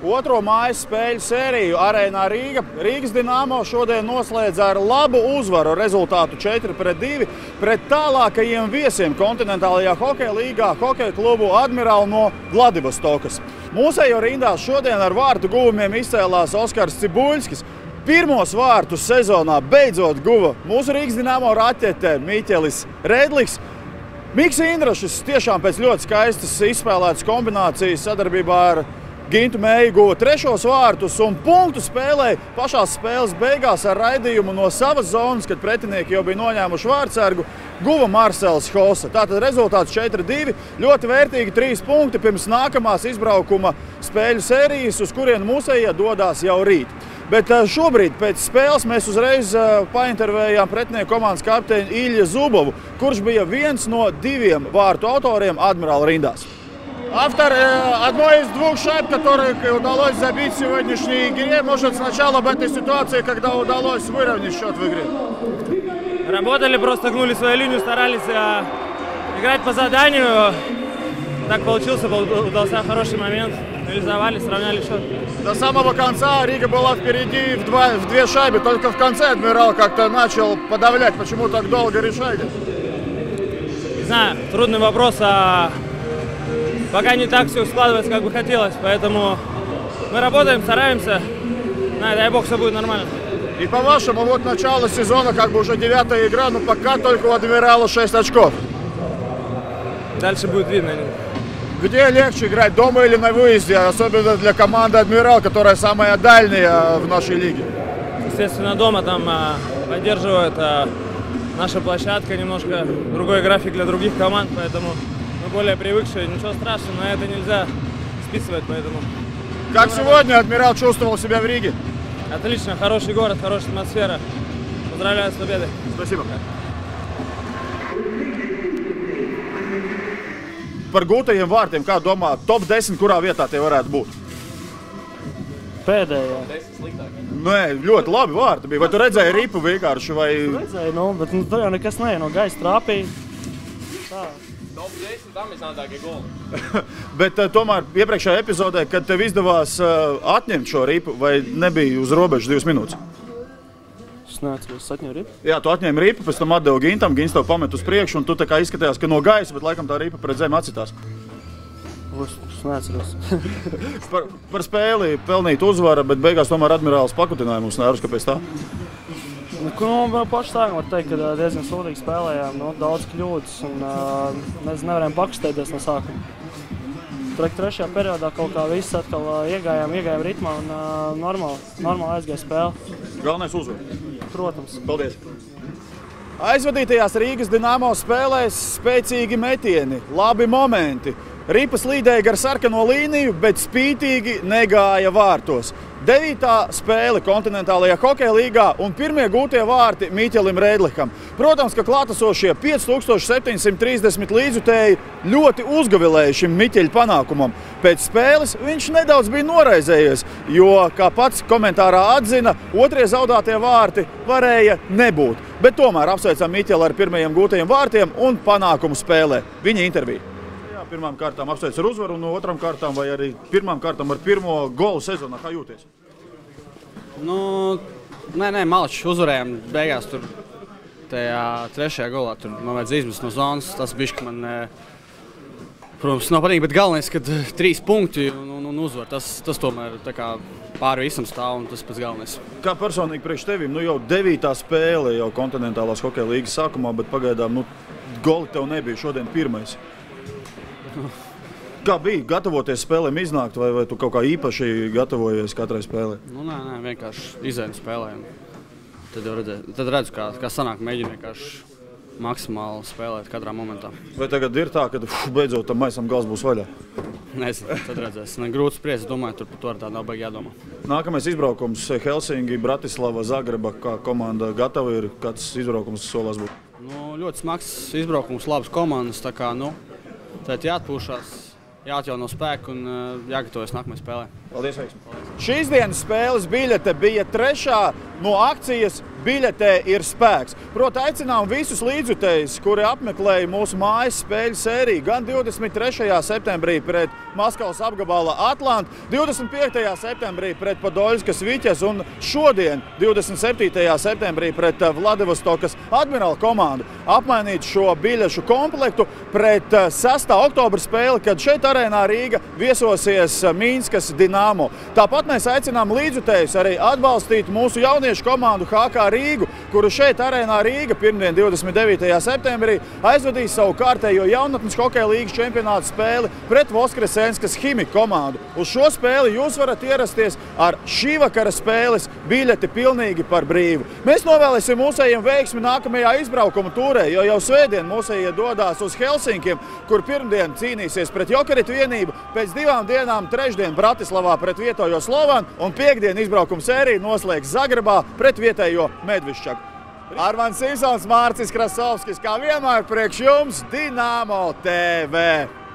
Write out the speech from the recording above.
otro mājas spēļu sēriju Arēnā Rīga. Rīgas Dinamo šodien noslēdz ar labu uzvaru rezultātu 4-2 pret tālākajiem viesiem kontinentālajā hokeja līgā hokeja klubu Admirāli no Vladivostokas. Mūsējo rindās šodien ar vārtu guvumiem izcēlās Oskars Cibuļskis. Pirmos vārtus sezonā beidzot guva mūsu Rīgas Dinamo raķete Miķelis Redliks. Miks Indrašs tiešām pēc ļoti skaistas izspēlētas kombinācijas sadarbībā ar Gintu Mēju guva trešos vārtus un punktu spēlēja pašās spēles beigās ar raidījumu no savas zonas, kad pretinieki jau bija noņēmuši vārtsargu, guva Marcels Hosa. Tātad rezultāts 4-2, ļoti vērtīgi 3 punkti pirms nākamās izbraukuma spēļu sērijas, uz kurien mūsējie dodās jau rīt. Bet šobrīd pēc spēles mēs uzreiz paintervējām pretinieku komandas kapteini Ilju Zubovu, kurš bija viens no 2 vārtu autoriem Адмирал рindās. Автор одной из 2 шайб, которых удалось забить в сегодняшней игре. Может, сначала об этой ситуации, когда удалось выровнять счет в игре? Работали, просто гнули свою линию, старались играть по заданию. Так получился, удался хороший момент. Реализовали, сравняли счет. До самого конца Рига была впереди в 2 шайбы. Только в конце Адмирал как-то начал подавлять. Почему так долго решали? Не знаю, трудный вопрос. Пока не так все складывается, как бы хотелось. Поэтому мы работаем, стараемся. Дай бог, все будет нормально. И по-вашему, вот начало сезона, как бы уже 9-я игра, но пока только у Адмирала 6 очков. Дальше будет видно. Где легче играть, дома или на выезде, особенно для команды «Адмирал», которая самая дальняя в нашей лиге? Естественно, дома там поддерживает наша площадка, немножко другой график для других команд, поэтому мы более привыкшие, ничего страшного, но это нельзя списывать, поэтому... Как сегодня «Адмирал» чувствовал себя в Риге? Отлично, хороший город, хорошая атмосфера. Поздравляю с победой. Спасибо. Par gūtajiem vārtiem, kā domā, top 10, kurā vietā tie varētu būt? Pēdējā. Nē, ļoti labi vārti bija. Vai tu redzēji ripu vienkārši? Vai... Redzēju, bet tur jau nekas neja no gaisa trāpīja. Tā. Top 10, tam iznādākie goli. Bet tomēr iepriekšējā epizodē, kad tev izdevās atņemt šo ripu, vai nebija uz robežas 2 minūtes? Es neatceros, es atņēmu ripu. Jā, tu atņēmi ripu, pēc tam atdevu Gintam, Gins tev pamet uz priekšu, un tu tā kā izskatījās, ka no gaisa, bet laikam tā ripa pret zemi atcitās. Es neatceros. Par spēli pelnīt uzvara, bet beigās tomēr Admirāls pakutināja mums nervus, kāpēc tā? Pašu sākumā var teikt, ka diezgan sūdīgi spēlējām, daudz kļūdas, un mēs nevarējām pakustēties no sākuma. Trešajā periodā kaut kā viss atkal iegājām ritmā un normāli aizgāja spēle. Galvenais uzvar. Protams. Paldies. Aizvadītajās Rīgas Dinamo spēlēs spēcīgi metieni, labi momenti. Ripas līdēja gar sarkano līniju, bet spītīgi negāja vārtos. 9. spēle kontinentālajā hokeja līgā un pirmie gūtie vārti Miķelim Redlikam. Protams, ka klātesošie 5730 līdzjutēji ļoti uzgavilēja šim Miķeļa panākumam. Pēc spēles viņš nedaudz bija noraizējies, jo, kā pats komentārā atzina, otrie zaudētie vārti varēja nebūt. Bet tomēr apsveicam Miķeli ar pirmajiem gūtajiem vārtiem un panākumu spēlē. Viņa intervija. Pirmām kārtām apsveic ar uzvaru, un otram kārtām vai arī pirmām kārtām ar pirmo golu sezonā. Kā jūties? Nē, malči, uzvarējām beigās tur tajā 3. golā. Tur man vajadz izmest no zonas. Tas bišķi man, protams, nav patīk, bet galvenais, kad 3 punkti un uzvar. Tas tomēr tā kā pāri visam stāv, un tas pats galvenais. Kā personīgi priekš tevim? Jau 9. spēle jau kontinentālās hokeja līgas sākumā, bet pagaidām goli tev nebija šodien pirmais. Kā bija gatavoties spēlēm iznākt, vai tu kaut kā īpaši gatavojies katrai spēlē? Nē, vienkārši izēju spēlēm. Tad redzu, kā sanāk, mēģinu vienkārši maksimāli spēlēt katrā momentā. Vai tagad ir tā, ka beidzot tam maisam gals būs vaļā? Nezinu, tad redzēs. Grūti spriest, domāju, tur par to ar tā nav baigi jādomā. Nākamais izbraukums Helsinki, Bratislava, Zagreba, kā komanda gatava ir, kāds izbraukums solās būt? Ļoti smags izbraukums, labas komandas, tā kā, tad jāatpūšās, jāatjauno spēku un jāgatavojas nākamajai spēlē. Paldies, veiksmi! Šīs dienas spēles biļete bija 3. no akcijas biļetē ir spēks. Proti, aicinām visus līdzjutējus, kuri apmeklēja mūsu mājas spēļu sēriju gan 23. septembrī pret Maskavas apgabala Atlantu, 25. septembrī pret Podoļskas Viķes un šodien, 27. septembrī pret Vladivostokas Admirala komandu, apmainīt šo biļešu komplektu pret 6. oktobra spēli, kad šeit arēnā Rīga viesosies Mīnskas Dinamo. Tāpat mēs aicinām līdzjutējus arī atbalstīt mūsu jauniešu komandu HK Rīgu, kuru šeit arēnā Rīga pirmdien 29. septembrī aizvadīs savu kārtējo jaunatnes hokeja līgas čempionātu spēli pret Voskresenskas Himik komandu. Uz šo spēli jūs varat ierasties ar šī vakara spēles biļeti pilnīgi par brīvu. Mēs novēlēsim mūsējiem veiksmi nākamajā izbraukuma tūrē, jo jau svētdien mūsējie dodās uz Helsinkiem, kur pirmdien cīnīsies pret Jokerit vienību, pēc 2 dienām trešdien Bratislavā pret vietējo Slovanu un piekdien izbraukuma sēriju noslēgs Zagrebā pret vietējo Medvišķaku. Armāns Simpsons, Mārcis Krasovskis, kā vienmēr priekš jums Dinamo TV.